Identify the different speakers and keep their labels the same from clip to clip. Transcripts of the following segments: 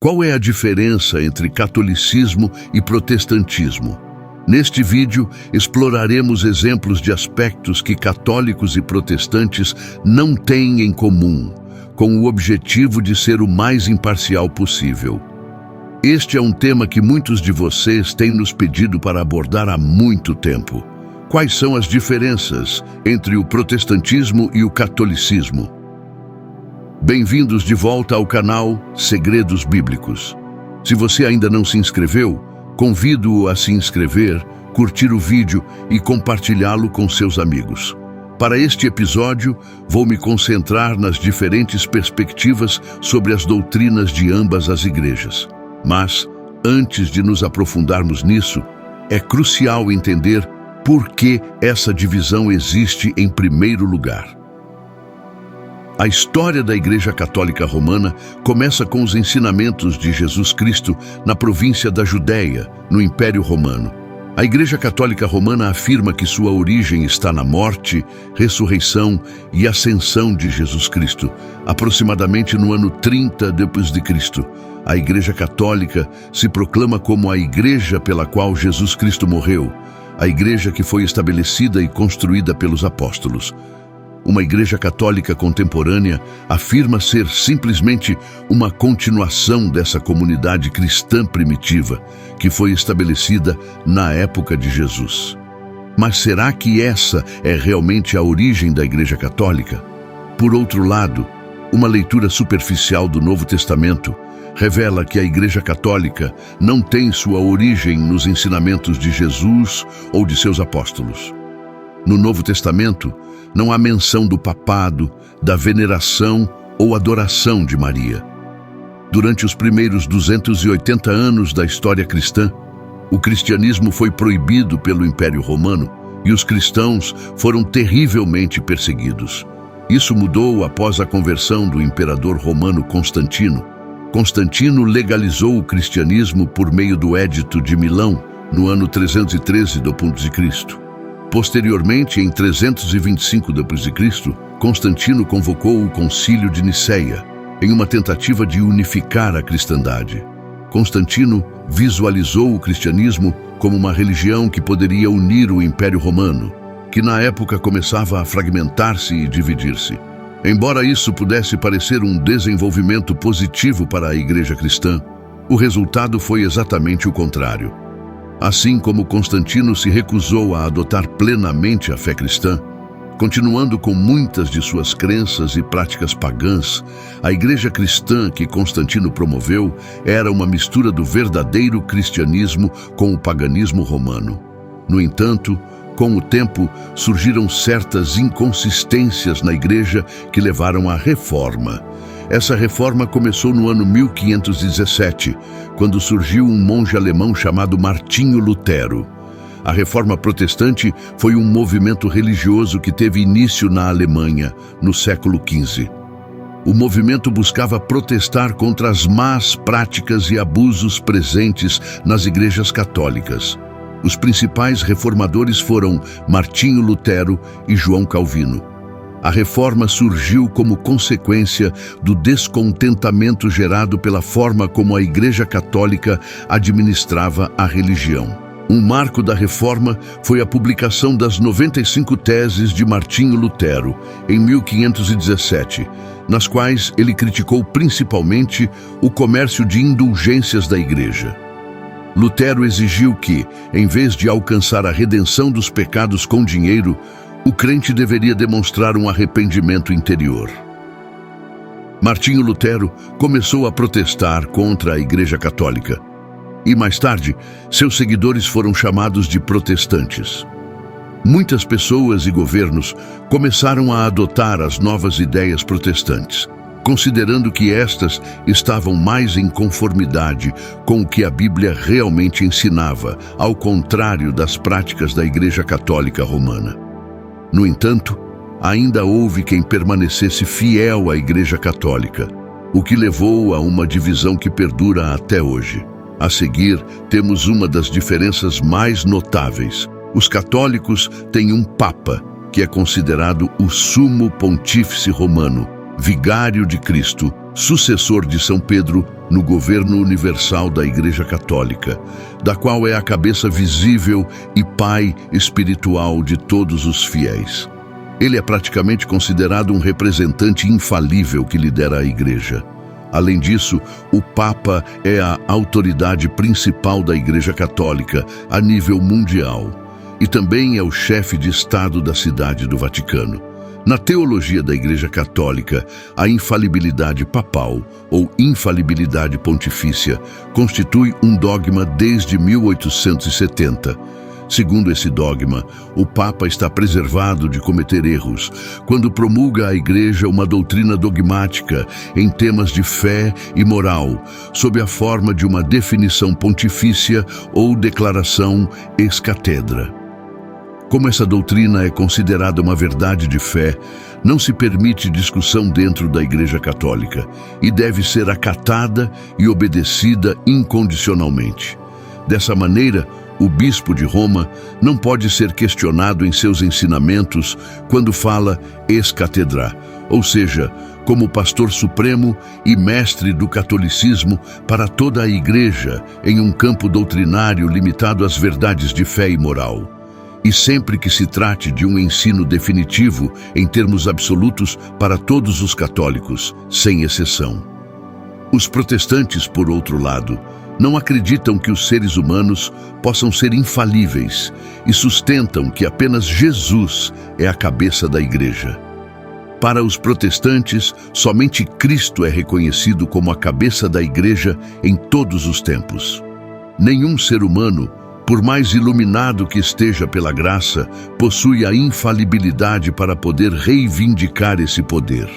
Speaker 1: Qual é a diferença entre catolicismo e protestantismo? Neste vídeo, exploraremos exemplos de aspectos que católicos e protestantes não têm em comum, com o objetivo de ser o mais imparcial possível. Este é um tema que muitos de vocês têm nos pedido para abordar há muito tempo. Quais são as diferenças entre o protestantismo e o catolicismo? Bem-vindos de volta ao canal Segredos Bíblicos. Se você ainda não se inscreveu, convido-o a se inscrever, curtir o vídeo e compartilhá-lo com seus amigos. Para este episódio, vou me concentrar nas diferentes perspectivas sobre as doutrinas de ambas as igrejas. Mas, antes de nos aprofundarmos nisso, é crucial entender por que essa divisão existe em primeiro lugar. A história da Igreja Católica Romana começa com os ensinamentos de Jesus Cristo na província da Judéia, no Império Romano. A Igreja Católica Romana afirma que sua origem está na morte, ressurreição e ascensão de Jesus Cristo, aproximadamente no ano 30 d.C. A Igreja Católica se proclama como a Igreja pela qual Jesus Cristo morreu, a Igreja que foi estabelecida e construída pelos apóstolos. Uma Igreja Católica contemporânea afirma ser simplesmente uma continuação dessa comunidade cristã primitiva, que foi estabelecida na época de Jesus. Mas será que essa é realmente a origem da Igreja Católica? Por outro lado, uma leitura superficial do Novo Testamento revela que a Igreja Católica não tem sua origem nos ensinamentos de Jesus ou de seus apóstolos. No Novo Testamento, não há menção do papado, da veneração ou adoração de Maria. Durante os primeiros 280 anos da história cristã, o cristianismo foi proibido pelo Império Romano e os cristãos foram terrivelmente perseguidos. Isso mudou após a conversão do imperador romano Constantino. Constantino legalizou o cristianismo por meio do Édito de Milão, no ano 313 d.C. Posteriormente, em 325 d.C., Constantino convocou o Concílio de Niceia, em uma tentativa de unificar a cristandade. Constantino visualizou o cristianismo como uma religião que poderia unir o Império Romano, que na época começava a fragmentar-se e dividir-se. Embora isso pudesse parecer um desenvolvimento positivo para a Igreja cristã, o resultado foi exatamente o contrário. Assim como Constantino se recusou a adotar plenamente a fé cristã, continuando com muitas de suas crenças e práticas pagãs, a Igreja cristã que Constantino promoveu era uma mistura do verdadeiro cristianismo com o paganismo romano. No entanto, com o tempo, surgiram certas inconsistências na Igreja que levaram à Reforma. Essa reforma começou no ano 1517, quando surgiu um monge alemão chamado Martinho Lutero. A Reforma Protestante foi um movimento religioso que teve início na Alemanha, no século XV. O movimento buscava protestar contra as más práticas e abusos presentes nas igrejas católicas. Os principais reformadores foram Martinho Lutero e João Calvino. A reforma surgiu como consequência do descontentamento gerado pela forma como a Igreja Católica administrava a religião. Um marco da reforma foi a publicação das 95 teses de Martinho Lutero, em 1517, nas quais ele criticou principalmente o comércio de indulgências da Igreja. Lutero exigiu que, em vez de alcançar a redenção dos pecados com dinheiro, o crente deveria demonstrar um arrependimento interior. Martinho Lutero começou a protestar contra a Igreja Católica e, mais tarde, seus seguidores foram chamados de protestantes. Muitas pessoas e governos começaram a adotar as novas ideias protestantes, considerando que estas estavam mais em conformidade com o que a Bíblia realmente ensinava, ao contrário das práticas da Igreja Católica Romana. No entanto, ainda houve quem permanecesse fiel à Igreja Católica, o que levou a uma divisão que perdura até hoje. A seguir, temos uma das diferenças mais notáveis. Os católicos têm um Papa, que é considerado o Sumo Pontífice Romano, vigário de Cristo, sucessor de São Pedro no governo universal da Igreja Católica, da qual é a cabeça visível e pai espiritual de todos os fiéis. Ele é praticamente considerado um representante infalível que lidera a Igreja. Além disso, o Papa é a autoridade principal da Igreja Católica a nível mundial e também é o chefe de Estado da Cidade do Vaticano. Na teologia da Igreja Católica, a infalibilidade papal, ou infalibilidade pontifícia, constitui um dogma desde 1870. Segundo esse dogma, o Papa está preservado de cometer erros quando promulga à Igreja uma doutrina dogmática em temas de fé e moral, sob a forma de uma definição pontifícia ou declaração ex cathedra. Como essa doutrina é considerada uma verdade de fé, não se permite discussão dentro da Igreja Católica e deve ser acatada e obedecida incondicionalmente. Dessa maneira, o bispo de Roma não pode ser questionado em seus ensinamentos quando fala ex cathedra, ou seja, como pastor supremo e mestre do catolicismo para toda a Igreja em um campo doutrinário limitado às verdades de fé e moral. E sempre que se trate de um ensino definitivo em termos absolutos para todos os católicos, sem exceção. Os protestantes, por outro lado, não acreditam que os seres humanos possam ser infalíveis e sustentam que apenas Jesus é a cabeça da Igreja. Para os protestantes, somente Cristo é reconhecido como a cabeça da Igreja em todos os tempos. Nenhum ser humano, por mais iluminado que esteja pela graça, possui a infalibilidade para poder reivindicar esse poder.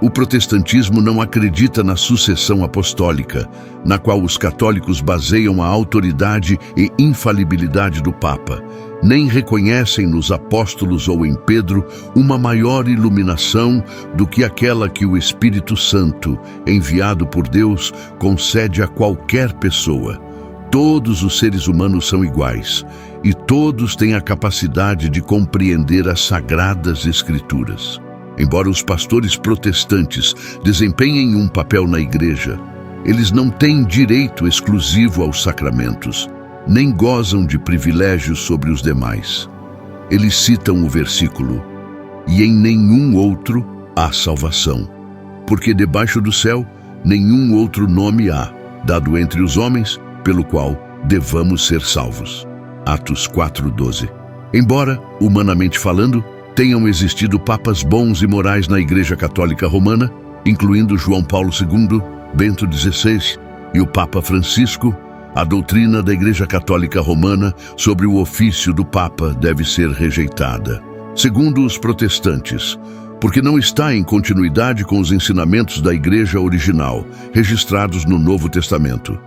Speaker 1: O protestantismo não acredita na sucessão apostólica, na qual os católicos baseiam a autoridade e infalibilidade do Papa, nem reconhecem nos apóstolos ou em Pedro uma maior iluminação do que aquela que o Espírito Santo, enviado por Deus, concede a qualquer pessoa. Todos os seres humanos são iguais e todos têm a capacidade de compreender as Sagradas Escrituras. Embora os pastores protestantes desempenhem um papel na Igreja, eles não têm direito exclusivo aos sacramentos, nem gozam de privilégios sobre os demais. Eles citam o versículo: "E em nenhum outro há salvação, porque debaixo do céu nenhum outro nome há, dado entre os homens, pelo qual devamos ser salvos." Atos 4:12. Embora, humanamente falando, tenham existido papas bons e morais na Igreja Católica Romana, incluindo João Paulo II, Bento XVI e o Papa Francisco, a doutrina da Igreja Católica Romana sobre o ofício do Papa deve ser rejeitada. Segundo os protestantes, porque não está em continuidade com os ensinamentos da Igreja original, registrados no Novo Testamento.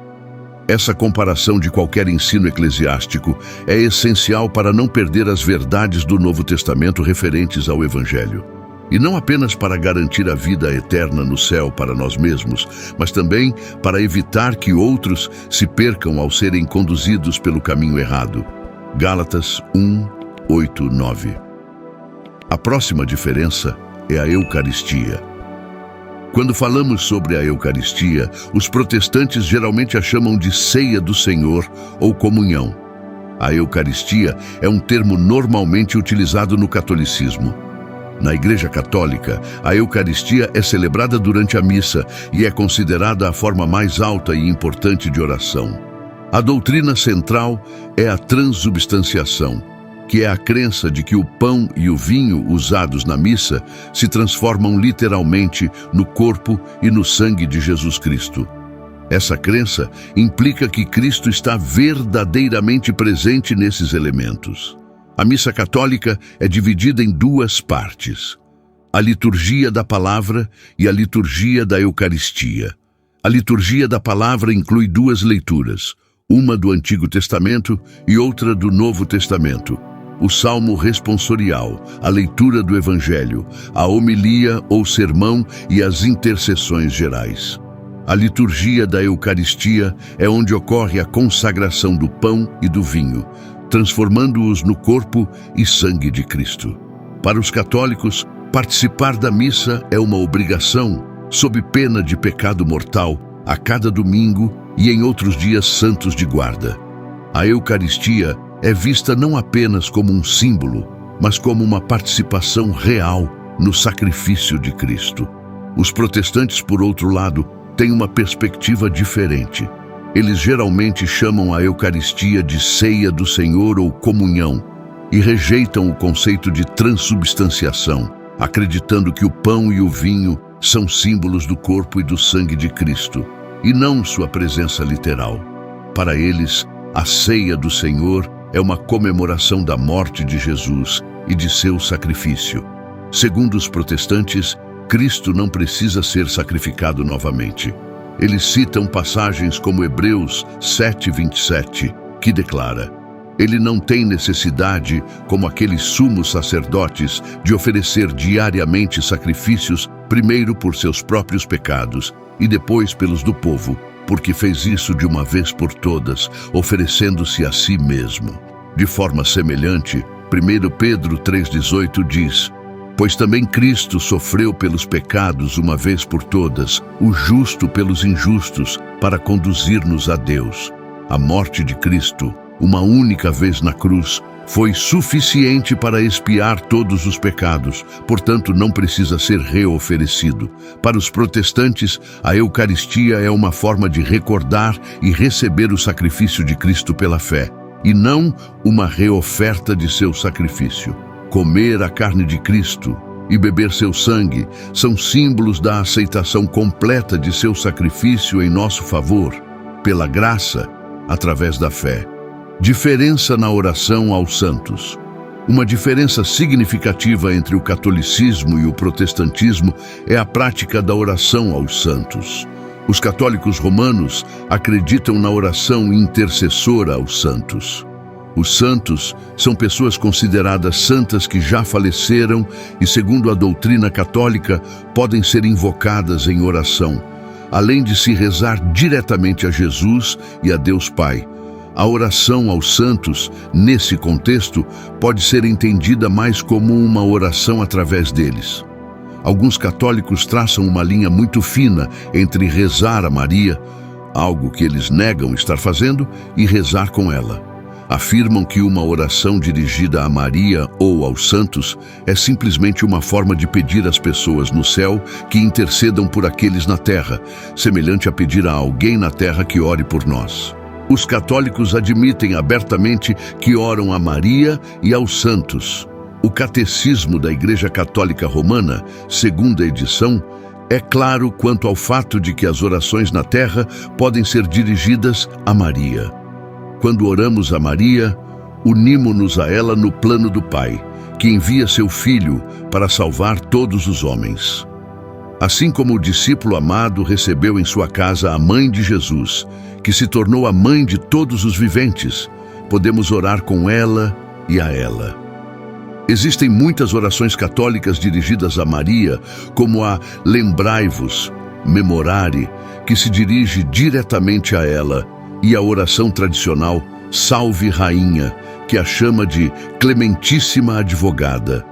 Speaker 1: Essa comparação de qualquer ensino eclesiástico é essencial para não perder as verdades do Novo Testamento referentes ao Evangelho. E não apenas para garantir a vida eterna no céu para nós mesmos, mas também para evitar que outros se percam ao serem conduzidos pelo caminho errado. Gálatas 1:8-9. A próxima diferença é a Eucaristia. Quando falamos sobre a Eucaristia, os protestantes geralmente a chamam de ceia do Senhor ou comunhão. A Eucaristia é um termo normalmente utilizado no catolicismo. Na Igreja Católica, a Eucaristia é celebrada durante a missa e é considerada a forma mais alta e importante de oração. A doutrina central é a transubstanciação, que é a crença de que o pão e o vinho usados na missa se transformam literalmente no corpo e no sangue de Jesus Cristo. Essa crença implica que Cristo está verdadeiramente presente nesses elementos. A missa católica é dividida em duas partes: a liturgia da palavra e a liturgia da Eucaristia. A liturgia da palavra inclui duas leituras, uma do Antigo Testamento e outra do Novo Testamento. O salmo responsorial, a leitura do Evangelho, a homilia ou sermão e as intercessões gerais. A liturgia da Eucaristia é onde ocorre a consagração do pão e do vinho, transformando-os no corpo e sangue de Cristo. Para os católicos, Participar da missa é uma obrigação, sob pena de pecado mortal, a cada domingo e em outros dias santos de guarda. A Eucaristia é vista não apenas como um símbolo, mas como uma participação real no sacrifício de Cristo. Os protestantes, por outro lado, têm uma perspectiva diferente. Eles geralmente chamam a Eucaristia de ceia do Senhor ou comunhão e rejeitam o conceito de transubstanciação, acreditando que o pão e o vinho são símbolos do corpo e do sangue de Cristo, e não sua presença literal. Para eles, a ceia do Senhor é uma comemoração da morte de Jesus e de seu sacrifício. Segundo os protestantes, Cristo não precisa ser sacrificado novamente. Eles citam passagens como Hebreus 7:27, que declara: Ele não tem necessidade, como aqueles sumos sacerdotes, de oferecer diariamente sacrifícios, primeiro por seus próprios pecados e depois pelos do povo, porque fez isso de uma vez por todas, oferecendo-se a si mesmo. De forma semelhante, 1 Pedro 3,18 diz: Pois também Cristo sofreu pelos pecados uma vez por todas, o justo pelos injustos, para conduzir-nos a Deus. A morte de Cristo, uma única vez na cruz, foi suficiente para expiar todos os pecados, portanto não precisa ser reoferecido. Para os protestantes, a Eucaristia é uma forma de recordar e receber o sacrifício de Cristo pela fé, e não uma reoferta de seu sacrifício. Comer a carne de Cristo e beber seu sangue são símbolos da aceitação completa de seu sacrifício em nosso favor, pela graça, através da fé. Diferença na oração aos santos. Uma diferença significativa entre o catolicismo e o protestantismo é a prática da oração aos santos. Os católicos romanos acreditam na oração intercessora aos santos. Os santos são pessoas consideradas santas que já faleceram e, segundo a doutrina católica, podem ser invocadas em oração, além de se rezar diretamente a Jesus e a Deus Pai. A oração aos santos, nesse contexto, pode ser entendida mais como uma oração através deles. Alguns católicos traçam uma linha muito fina entre rezar a Maria, algo que eles negam estar fazendo, e rezar com ela. Afirmam que uma oração dirigida a Maria ou aos santos é simplesmente uma forma de pedir às pessoas no céu que intercedam por aqueles na terra, semelhante a pedir a alguém na terra que ore por nós. Os católicos admitem abertamente que oram a Maria e aos santos. O Catecismo da Igreja Católica Romana, segunda edição, é claro quanto ao fato de que as orações na terra podem ser dirigidas a Maria. Quando oramos a Maria, unimo-nos a ela no plano do Pai, que envia seu Filho para salvar todos os homens. Assim como o discípulo amado recebeu em sua casa a mãe de Jesus, que se tornou a mãe de todos os viventes, podemos orar com ela e a ela. Existem muitas orações católicas dirigidas a Maria, como a Lembrai-vos, Memorare, que se dirige diretamente a ela, e a oração tradicional Salve Rainha, que a chama de Clementíssima Advogada.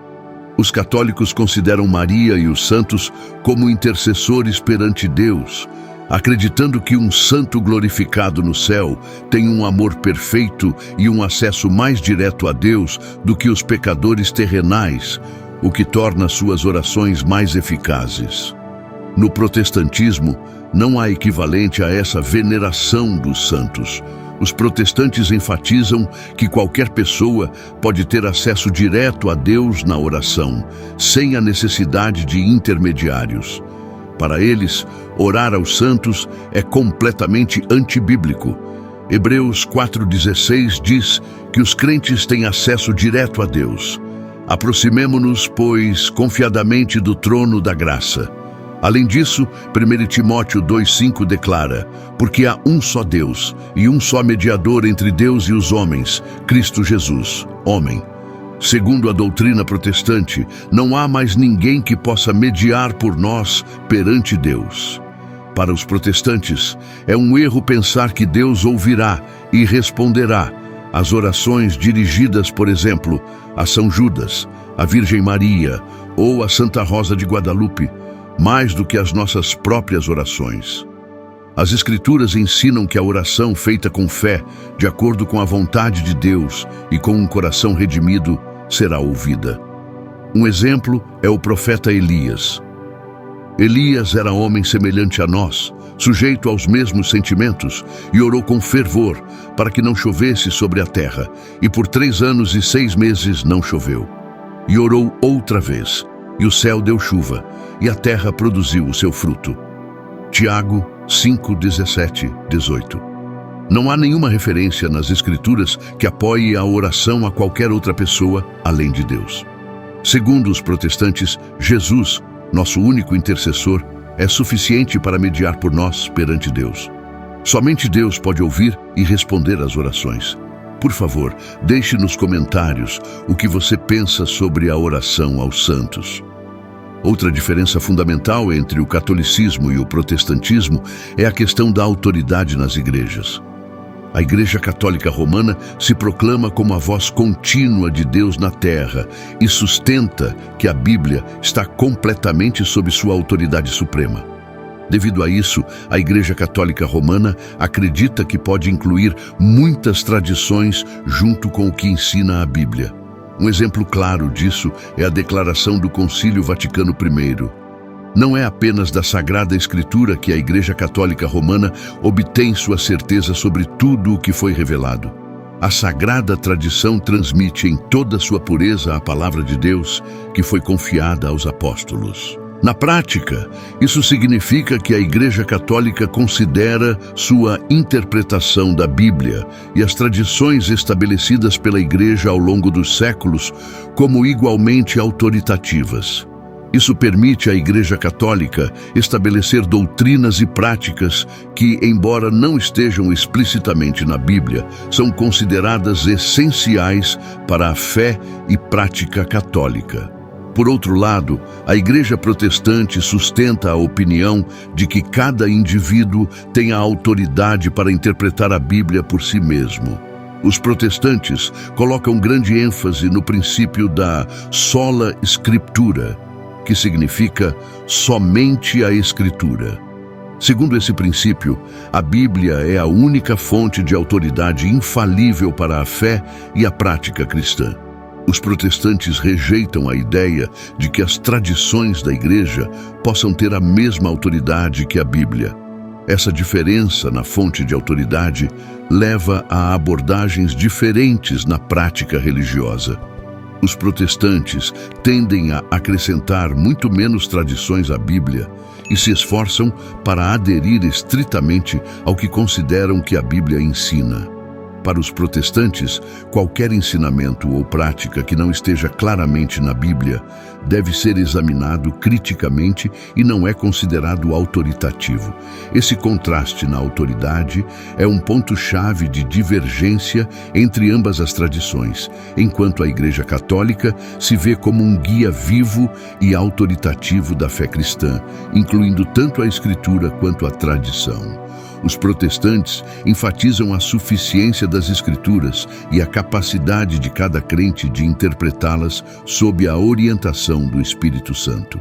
Speaker 1: Os católicos consideram Maria e os santos como intercessores perante Deus, acreditando que um santo glorificado no céu tem um amor perfeito e um acesso mais direto a Deus do que os pecadores terrenais, o que torna suas orações mais eficazes. No protestantismo, não há equivalente a essa veneração dos santos. Os protestantes enfatizam que qualquer pessoa pode ter acesso direto a Deus na oração, sem a necessidade de intermediários. Para eles, orar aos santos é completamente antibíblico. Hebreus 4,16 diz que os crentes têm acesso direto a Deus. Aproximemo-nos, pois, confiadamente do trono da graça. Além disso, 1 Timóteo 2,5 declara: Porque há um só Deus e um só mediador entre Deus e os homens, Cristo Jesus, homem. Segundo a doutrina protestante, não há mais ninguém que possa mediar por nós perante Deus. Para os protestantes, é um erro pensar que Deus ouvirá e responderá às orações dirigidas, por exemplo, a São Judas, a Virgem Maria ou a Santa Rosa de Guadalupe, mais do que as nossas próprias orações. As Escrituras ensinam que a oração feita com fé, de acordo com a vontade de Deus e com um coração redimido, será ouvida. Um exemplo é o profeta Elias. Elias era homem semelhante a nós, sujeito aos mesmos sentimentos, e orou com fervor para que não chovesse sobre a terra, e por 3 anos e 6 meses não choveu. E orou outra vez, e o céu deu chuva, e a terra produziu o seu fruto. Tiago 5, 17, 18. Não há nenhuma referência nas Escrituras que apoie a oração a qualquer outra pessoa além de Deus. Segundo os protestantes, Jesus, nosso único intercessor, é suficiente para mediar por nós perante Deus. Somente Deus pode ouvir e responder às orações. Por favor, deixe nos comentários o que você pensa sobre a oração aos santos. Outra diferença fundamental entre o catolicismo e o protestantismo é a questão da autoridade nas igrejas. A Igreja Católica Romana se proclama como a voz contínua de Deus na terra e sustenta que a Bíblia está completamente sob sua autoridade suprema. Devido a isso, a Igreja Católica Romana acredita que pode incluir muitas tradições junto com o que ensina a Bíblia. Um exemplo claro disso é a declaração do Concílio Vaticano I. Não é apenas da Sagrada Escritura que a Igreja Católica Romana obtém sua certeza sobre tudo o que foi revelado. A sagrada tradição transmite em toda sua pureza a palavra de Deus que foi confiada aos apóstolos. Na prática, isso significa que a Igreja Católica considera sua interpretação da Bíblia e as tradições estabelecidas pela Igreja ao longo dos séculos como igualmente autoritativas. Isso permite à Igreja Católica estabelecer doutrinas e práticas que, embora não estejam explicitamente na Bíblia, são consideradas essenciais para a fé e prática católica. Por outro lado, a Igreja Protestante sustenta a opinião de que cada indivíduo tem a autoridade para interpretar a Bíblia por si mesmo. Os protestantes colocam grande ênfase no princípio da sola scriptura, que significa somente a Escritura. Segundo esse princípio, a Bíblia é a única fonte de autoridade infalível para a fé e a prática cristã. Os protestantes rejeitam a ideia de que as tradições da Igreja possam ter a mesma autoridade que a Bíblia. Essa diferença na fonte de autoridade leva a abordagens diferentes na prática religiosa. Os protestantes tendem a acrescentar muito menos tradições à Bíblia e se esforçam para aderir estritamente ao que consideram que a Bíblia ensina. Para os protestantes, qualquer ensinamento ou prática que não esteja claramente na Bíblia deve ser examinado criticamente e não é considerado autoritativo. Esse contraste na autoridade é um ponto-chave de divergência entre ambas as tradições, enquanto a Igreja Católica se vê como um guia vivo e autoritativo da fé cristã, incluindo tanto a Escritura quanto a tradição. Os protestantes enfatizam a suficiência das Escrituras e a capacidade de cada crente de interpretá-las sob a orientação do Espírito Santo.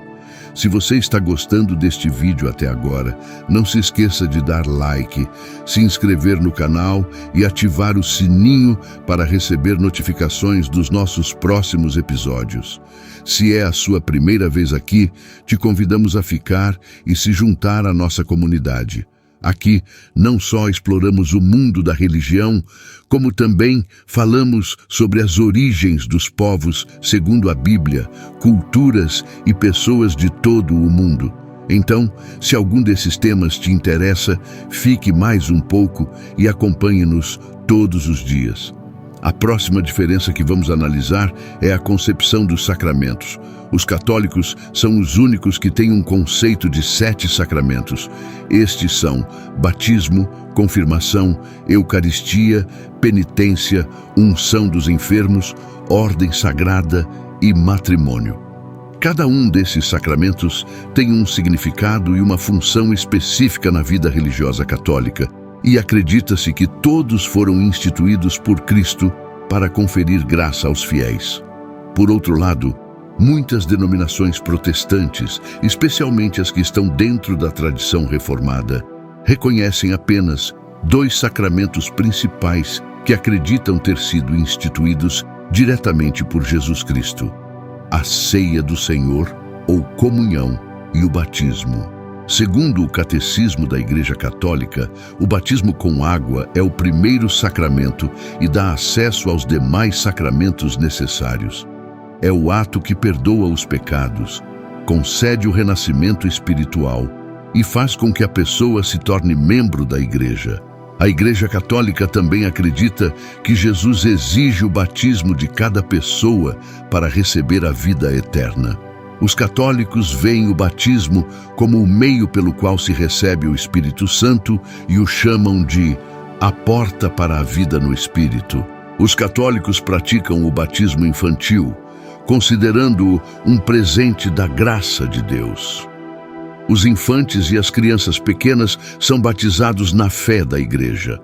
Speaker 1: Se você está gostando deste vídeo até agora, não se esqueça de dar like, se inscrever no canal e ativar o sininho para receber notificações dos nossos próximos episódios. Se é a sua primeira vez aqui, te convidamos a ficar e se juntar à nossa comunidade. Aqui não só exploramos o mundo da religião, como também falamos sobre as origens dos povos segundo a Bíblia, culturas e pessoas de todo o mundo. Então, se algum desses temas te interessa, fique mais um pouco e acompanhe-nos todos os dias. A próxima diferença que vamos analisar é a concepção dos sacramentos. Os católicos são os únicos que têm um conceito de 7 sacramentos. Estes são batismo, confirmação, eucaristia, penitência, unção dos enfermos, ordem sagrada e matrimônio. Cada um desses sacramentos tem um significado e uma função específica na vida religiosa católica, e acredita-se que todos foram instituídos por Cristo para conferir graça aos fiéis. Por outro lado, Muitas denominações protestantes, especialmente as que estão dentro da tradição reformada, reconhecem apenas 2 sacramentos principais que acreditam ter sido instituídos diretamente por Jesus Cristo: a ceia do Senhor, ou comunhão, e o batismo. Segundo o Catecismo da Igreja Católica, o batismo com água é o primeiro sacramento e dá acesso aos demais sacramentos necessários. É o ato que perdoa os pecados, concede o renascimento espiritual e faz com que a pessoa se torne membro da Igreja. A Igreja Católica também acredita que Jesus exige o batismo de cada pessoa para receber a vida eterna. Os católicos veem o batismo como o meio pelo qual se recebe o Espírito Santo e o chamam de a porta para a vida no Espírito. Os católicos praticam o batismo infantil, considerando-o um presente da graça de Deus. Os infantes e as crianças pequenas são batizados na fé da Igreja.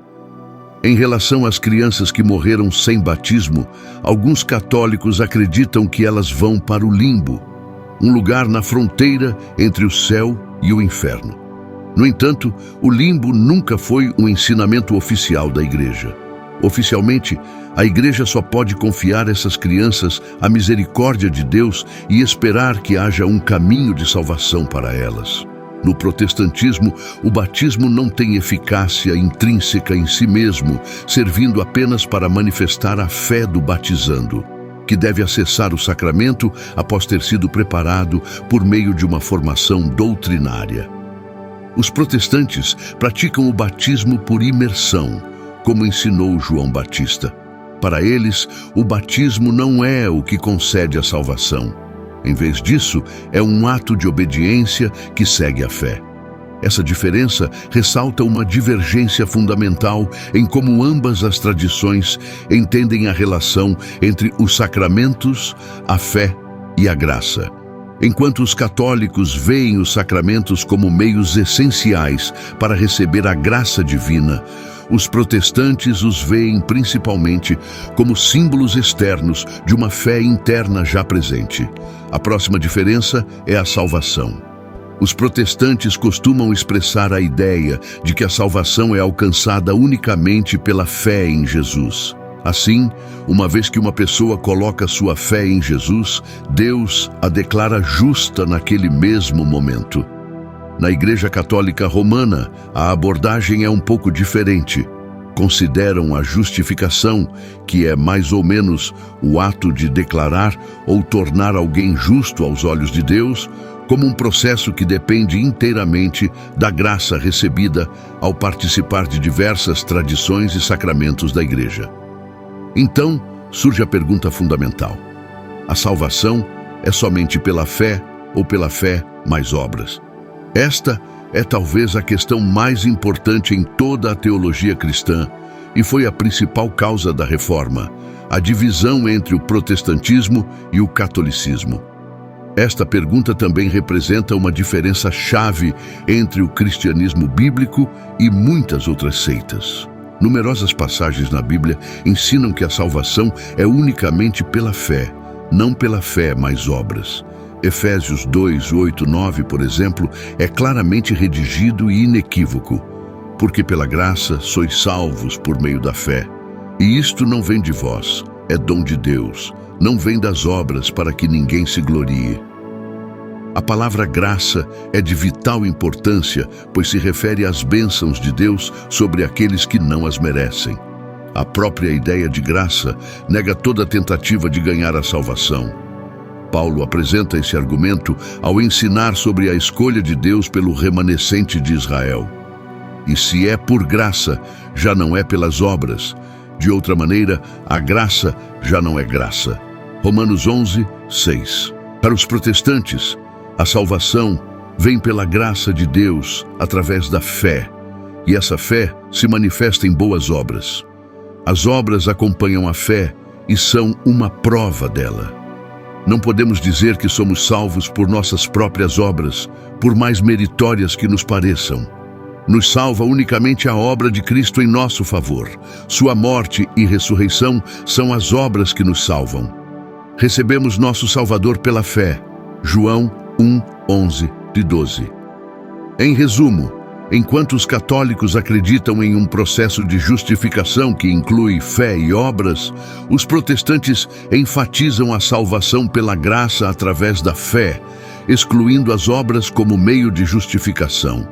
Speaker 1: Em relação às crianças que morreram sem batismo, alguns católicos acreditam que elas vão para o limbo, um lugar na fronteira entre o céu e o inferno. No entanto, o limbo nunca foi um ensinamento oficial da Igreja. Oficialmente, a Igreja só pode confiar essas crianças à misericórdia de Deus e esperar que haja um caminho de salvação para elas. No protestantismo, o batismo não tem eficácia intrínseca em si mesmo, servindo apenas para manifestar a fé do batizando, que deve acessar o sacramento após ter sido preparado por meio de uma formação doutrinária. Os protestantes praticam o batismo por imersão, como ensinou João Batista. Para eles, o batismo não é o que concede a salvação. Em vez disso, é um ato de obediência que segue a fé. Essa diferença ressalta uma divergência fundamental em como ambas as tradições entendem a relação entre os sacramentos, a fé e a graça. Enquanto os católicos veem os sacramentos como meios essenciais para receber a graça divina, os protestantes os veem principalmente como símbolos externos de uma fé interna já presente. A próxima diferença é a salvação. Os protestantes costumam expressar a ideia de que a salvação é alcançada unicamente pela fé em Jesus. Assim, uma vez que uma pessoa coloca sua fé em Jesus, Deus a declara justa naquele mesmo momento. Na Igreja Católica Romana, a abordagem é um pouco diferente. Consideram a justificação, que é mais ou menos o ato de declarar ou tornar alguém justo aos olhos de Deus, como um processo que depende inteiramente da graça recebida ao participar de diversas tradições e sacramentos da Igreja. Então, surge a pergunta fundamental: a salvação é somente pela fé ou pela fé mais obras? Esta é talvez a questão mais importante em toda a teologia cristã e foi a principal causa da Reforma, a divisão entre o protestantismo e o catolicismo. Esta pergunta também representa uma diferença chave entre o cristianismo bíblico e muitas outras seitas. Numerosas passagens na Bíblia ensinam que a salvação é unicamente pela fé, não pela fé mais obras. Efésios 2, 8, 9, por exemplo, é claramente redigido e inequívoco. Porque pela graça sois salvos por meio da fé. E isto não vem de vós, é dom de Deus, não vem das obras para que ninguém se glorie. A palavra graça é de vital importância, pois se refere às bênçãos de Deus sobre aqueles que não as merecem. A própria ideia de graça nega toda tentativa de ganhar a salvação. Paulo apresenta esse argumento ao ensinar sobre a escolha de Deus pelo remanescente de Israel. E se é por graça, já não é pelas obras. De outra maneira, a graça já não é graça. Romanos 11, 6. Para os protestantes, a salvação vem pela graça de Deus através da fé, e essa fé se manifesta em boas obras. As obras acompanham a fé e são uma prova dela. Não podemos dizer que somos salvos por nossas próprias obras, por mais meritórias que nos pareçam. Nos salva unicamente a obra de Cristo em nosso favor. Sua morte e ressurreição são as obras que nos salvam. Recebemos nosso Salvador pela fé. João 1:11-12. Em resumo, enquanto os católicos acreditam em um processo de justificação que inclui fé e obras, os protestantes enfatizam a salvação pela graça através da fé, excluindo as obras como meio de justificação.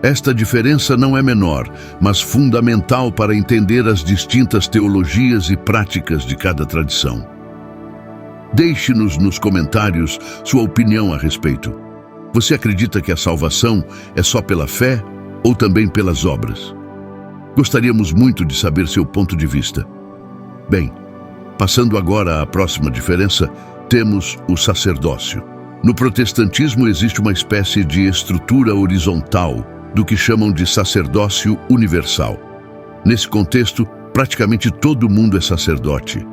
Speaker 1: Esta diferença não é menor, mas fundamental para entender as distintas teologias e práticas de cada tradição. Deixe-nos nos comentários sua opinião a respeito. Você acredita que a salvação é só pela fé ou também pelas obras? Gostaríamos muito de saber seu ponto de vista. Bem, passando agora à próxima diferença, temos o sacerdócio. No protestantismo existe uma espécie de estrutura horizontal do que chamam de sacerdócio universal. Nesse contexto, praticamente todo mundo é sacerdote.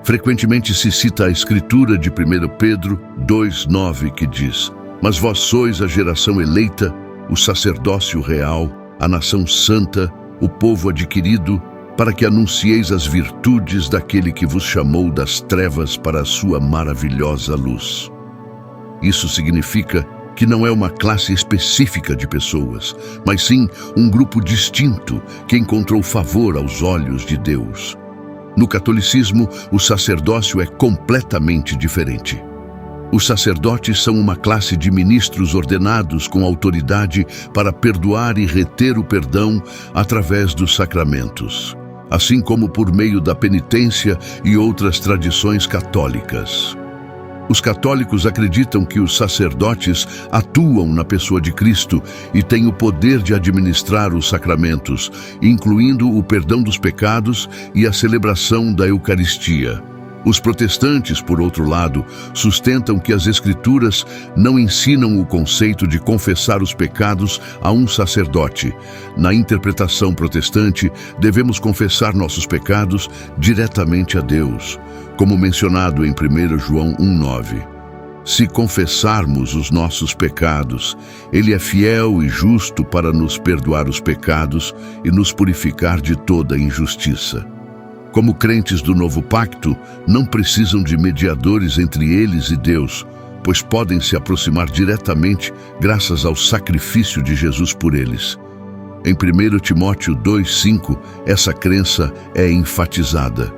Speaker 1: Frequentemente se cita a escritura de 1 Pedro 2:9, que diz: "Mas vós sois a geração eleita, o sacerdócio real, a nação santa, o povo adquirido, para que anuncieis as virtudes daquele que vos chamou das trevas para a sua maravilhosa luz." Isso significa que não é uma classe específica de pessoas, mas sim um grupo distinto que encontrou favor aos olhos de Deus. No catolicismo, o sacerdócio é completamente diferente. Os sacerdotes são uma classe de ministros ordenados com autoridade para perdoar e reter o perdão através dos sacramentos, assim como por meio da penitência e outras tradições católicas. Os católicos acreditam que os sacerdotes atuam na pessoa de Cristo e têm o poder de administrar os sacramentos, incluindo o perdão dos pecados e a celebração da Eucaristia. Os protestantes, por outro lado, sustentam que as Escrituras não ensinam o conceito de confessar os pecados a um sacerdote. Na interpretação protestante, devemos confessar nossos pecados diretamente a Deus, como mencionado em 1 João 1:9. Se confessarmos os nossos pecados, Ele é fiel e justo para nos perdoar os pecados e nos purificar de toda injustiça. Como crentes do Novo Pacto, não precisam de mediadores entre eles e Deus, pois podem se aproximar diretamente graças ao sacrifício de Jesus por eles. Em 1 Timóteo 2:5, essa crença é enfatizada.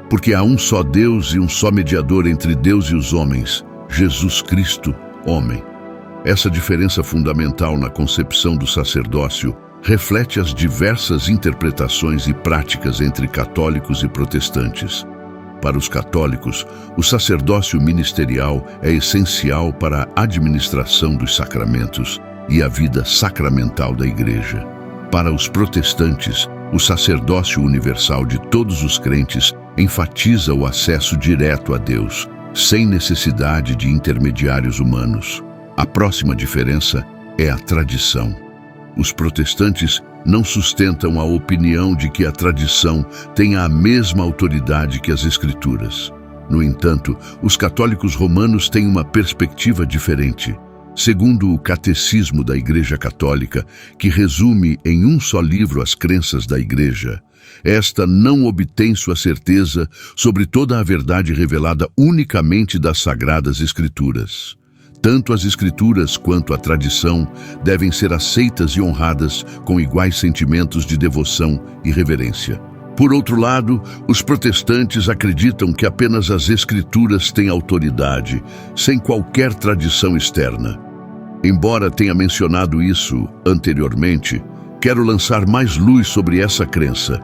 Speaker 1: Porque há um só Deus e um só mediador entre Deus e os homens, Jesus Cristo, homem. Essa diferença fundamental na concepção do sacerdócio reflete as diversas interpretações e práticas entre católicos e protestantes. Para os católicos, o sacerdócio ministerial é essencial para a administração dos sacramentos e a vida sacramental da Igreja. Para os protestantes, o sacerdócio universal de todos os crentes enfatiza o acesso direto a Deus, sem necessidade de intermediários humanos. A próxima diferença é a tradição. Os protestantes não sustentam a opinião de que a tradição tenha a mesma autoridade que as Escrituras. No entanto, os católicos romanos têm uma perspectiva diferente. Segundo o Catecismo da Igreja Católica, que resume em um só livro as crenças da Igreja, esta não obtém sua certeza sobre toda a verdade revelada unicamente das Sagradas Escrituras. Tanto as Escrituras quanto a tradição devem ser aceitas e honradas com iguais sentimentos de devoção e reverência. Por outro lado, os protestantes acreditam que apenas as Escrituras têm autoridade, sem qualquer tradição externa. Embora tenha mencionado isso anteriormente, quero lançar mais luz sobre essa crença,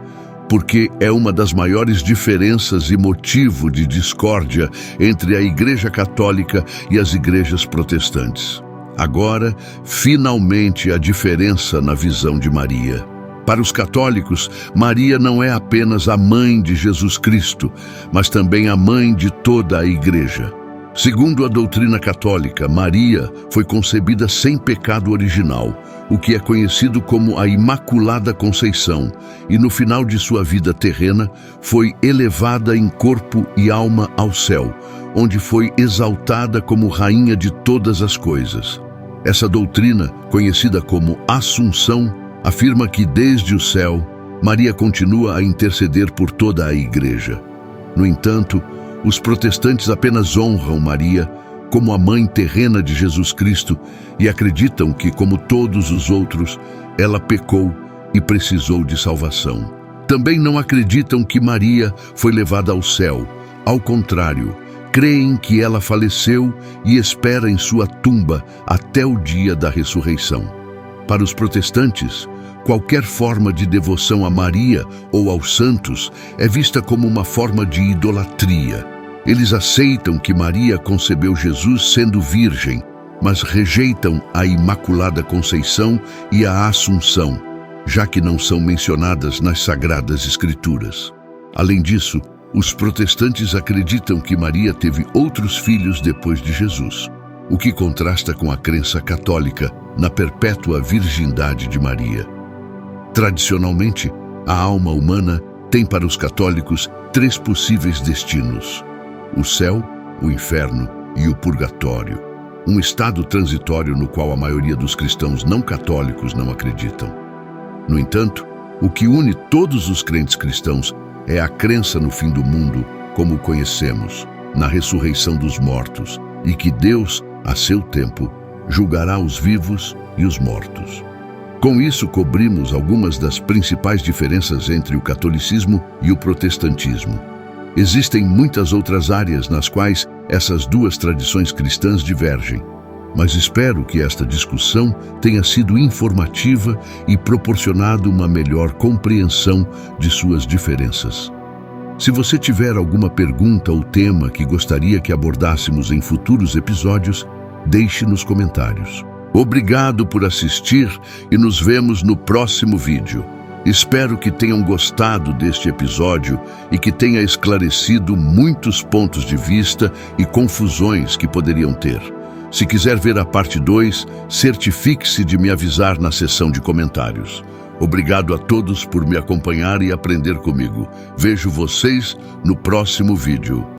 Speaker 1: porque é uma das maiores diferenças e motivo de discórdia entre a Igreja Católica e as igrejas protestantes. Agora, finalmente, a diferença na visão de Maria. Para os católicos, Maria não é apenas a mãe de Jesus Cristo, mas também a mãe de toda a Igreja. Segundo a doutrina católica, Maria foi concebida sem pecado original, o que é conhecido como a Imaculada Conceição, e no final de sua vida terrena foi elevada em corpo e alma ao céu, onde foi exaltada como rainha de todas as coisas. Essa doutrina, conhecida como Assunção, afirma que desde o céu, Maria continua a interceder por toda a Igreja. No entanto, Os protestantes apenas honram Maria como a mãe terrena de Jesus Cristo e acreditam que, como todos os outros, ela pecou e precisou de salvação. Também não acreditam que Maria foi levada ao céu. Ao contrário, creem que ela faleceu e espera em sua tumba até o dia da ressurreição. Para os protestantes, qualquer forma de devoção a Maria ou aos santos é vista como uma forma de idolatria. Eles aceitam que Maria concebeu Jesus sendo virgem, mas rejeitam a Imaculada Conceição e a Assunção, já que não são mencionadas nas Sagradas Escrituras. Além disso, os protestantes acreditam que Maria teve outros filhos depois de Jesus, o que contrasta com a crença católica na perpétua virgindade de Maria. Tradicionalmente, a alma humana tem para os católicos 3 possíveis destinos: o céu, o inferno e o purgatório, um estado transitório no qual a maioria dos cristãos não católicos não acreditam. No entanto, o que une todos os crentes cristãos é a crença no fim do mundo, como o conhecemos, na ressurreição dos mortos, e que Deus, a seu tempo, julgará os vivos e os mortos. Com isso, cobrimos algumas das principais diferenças entre o catolicismo e o protestantismo. Existem muitas outras áreas nas quais essas duas tradições cristãs divergem, mas espero que esta discussão tenha sido informativa e proporcionado uma melhor compreensão de suas diferenças. Se você tiver alguma pergunta ou tema que gostaria que abordássemos em futuros episódios, deixe nos comentários. Obrigado por assistir e nos vemos no próximo vídeo. Espero que tenham gostado deste episódio e que tenha esclarecido muitos pontos de vista e confusões que poderiam ter. Se quiser ver a parte 2, certifique-se de me avisar na seção de comentários. Obrigado a todos por me acompanhar e aprender comigo. Vejo vocês no próximo vídeo.